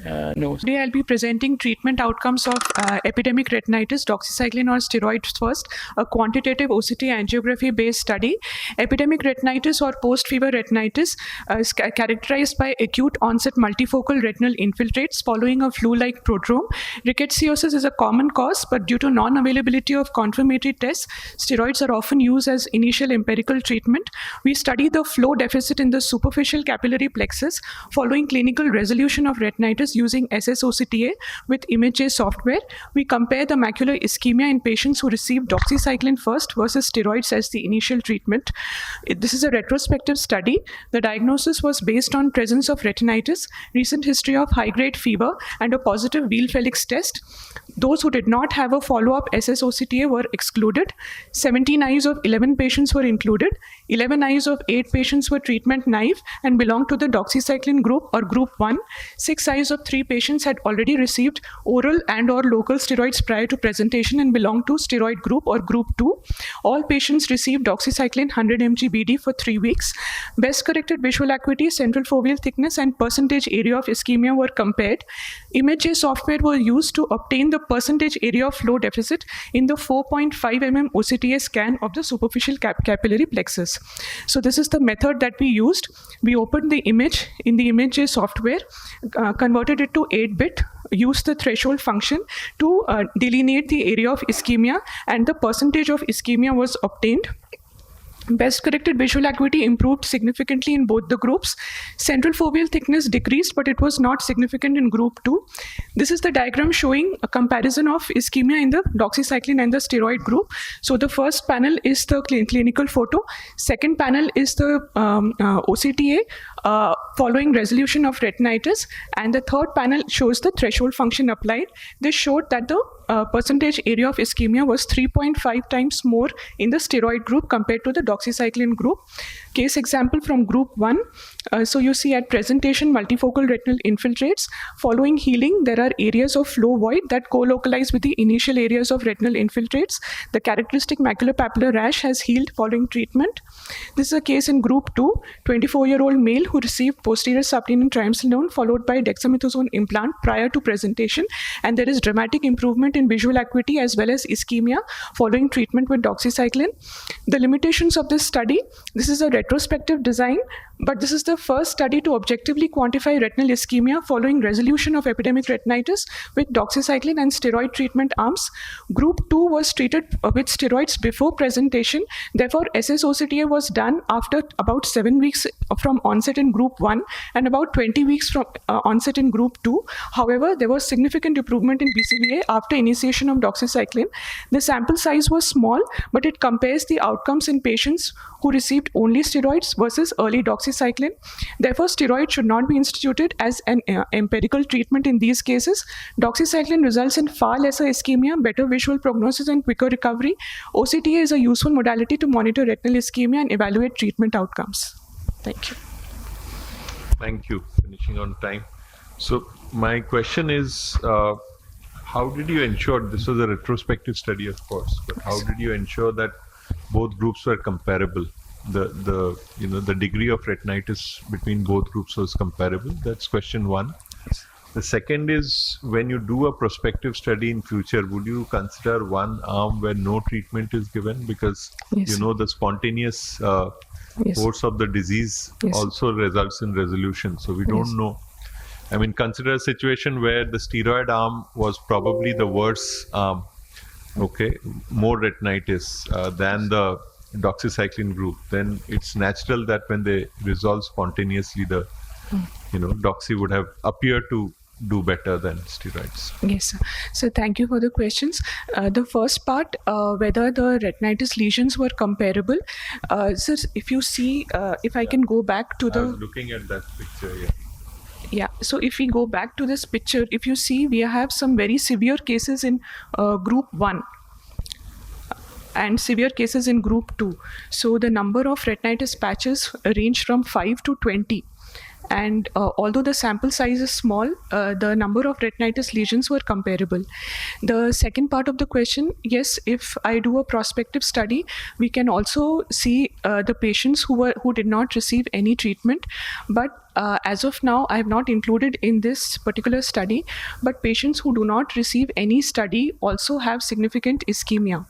No. Today I'll be presenting treatment outcomes of epidemic retinitis, doxycycline or steroids first, a quantitative OCT angiography based study. Epidemic retinitis or post-fever retinitis is characterized by acute onset multifocal retinal infiltrates following a flu-like prodrome. Rickettsiosis is a common cause, but due to non-availability of confirmatory tests, steroids are often used as initial empirical treatment. We study the flow deficit in the superficial capillary plexus following clinical resolution of retinitis using SSOCTA with ImageJ software. We compare the macular ischemia in patients who received doxycycline first versus steroids as the initial treatment. This is a retrospective study. The diagnosis was based on presence of retinitis, recent history of high-grade fever, and a positive Weil-Felix test. Those who did not have a follow-up SSOCTA were excluded. 17 eyes of 11 patients were included. 11 eyes of 8 patients were treatment naive and belonged to the doxycycline group or group 1. 6 eyes of 3 patients had already received oral and or local steroids prior to presentation and belonged to steroid group or group 2. All patients received doxycycline 100 mg BD for 3 weeks. Best corrected visual acuity, central foveal thickness, and percentage area of ischemia were compared. ImageJ software was used to obtain the percentage area of flow deficit in the 4.5 mm OCTA scan of the superficial capillary plexus. So this is the method that we used. We opened the image in the ImageJ software, converted it to 8-bit, used the threshold function to delineate the area of ischemia, and the percentage of ischemia was obtained. Best corrected visual acuity improved significantly in both the groups. Central foveal thickness decreased, but it was not significant in group 2. This is the diagram showing a comparison of ischemia in the doxycycline and the steroid group. So the first panel is the clinical photo. Second panel is the OCTA following resolution of retinitis. And the third panel shows the threshold function applied. This showed that the percentage area of ischemia was 3.5 times more in the steroid group compared to the doxycycline group. Case example from group 1. So you see at presentation multifocal retinal infiltrates. Following healing, there are areas of flow void that co-localize with the initial areas of retinal infiltrates. The characteristic maculopapular rash has healed following treatment. This is a case in group 2, 24-year-old male who received posterior subtenon triamcinolone followed by dexamethasone implant prior to presentation, and there is dramatic improvement in visual acuity as well as ischemia following treatment with doxycycline. The limitations of this study: this is a retrospective design, but this is the first study to objectively quantify retinal ischemia following resolution of epidemic retinitis with doxycycline and steroid treatment arms. Group 2 was treated with steroids before presentation. Therefore, SSOCTA was done after about 7 weeks from onset in group 1 and about 20 weeks from onset in group 2. However, there was significant improvement in BCVA after initiation of doxycycline. The sample size was small, but it compares the outcomes in patients who received only steroids versus early doxycycline. Therefore, steroids should not be instituted as an empirical treatment in these cases. Doxycycline results in far lesser ischemia, better visual prognosis, and quicker recovery. OCTA is a useful modality to monitor retinal ischemia and evaluate treatment outcomes. Thank you. Thank you. Finishing on time. So my question is, how did you ensure, this was a retrospective study of course, but how did you ensure that both groups were comparable? The degree of retinitis between both groups was comparable. That's question one. The second is, when you do a prospective study in future, would you consider one arm where no treatment is given? Because the spontaneous course of the disease also results in resolution. So we don't know. I mean, consider a situation where the steroid arm was probably the worse arm, more retinitis than the doxycycline group. Then it's natural that when they resolve spontaneously, the doxy would have appeared to do better than steroids. Yes, sir. So thank you for the questions. The first part, whether the retinitis lesions were comparable. So if you see, if I can go back to the... I was looking at that picture, Yeah, so if we go back to this picture, if you see, we have some very severe cases in group 1 and severe cases in group 2. So the number of retinitis patches range from 5 to 20. And although the sample size is small, the number of retinitis lesions were comparable. The second part of the question, yes, if I do a prospective study, we can also see the patients who did not receive any treatment, but As of now, I have not included in this particular study, but patients who do not receive any study also have significant ischemia.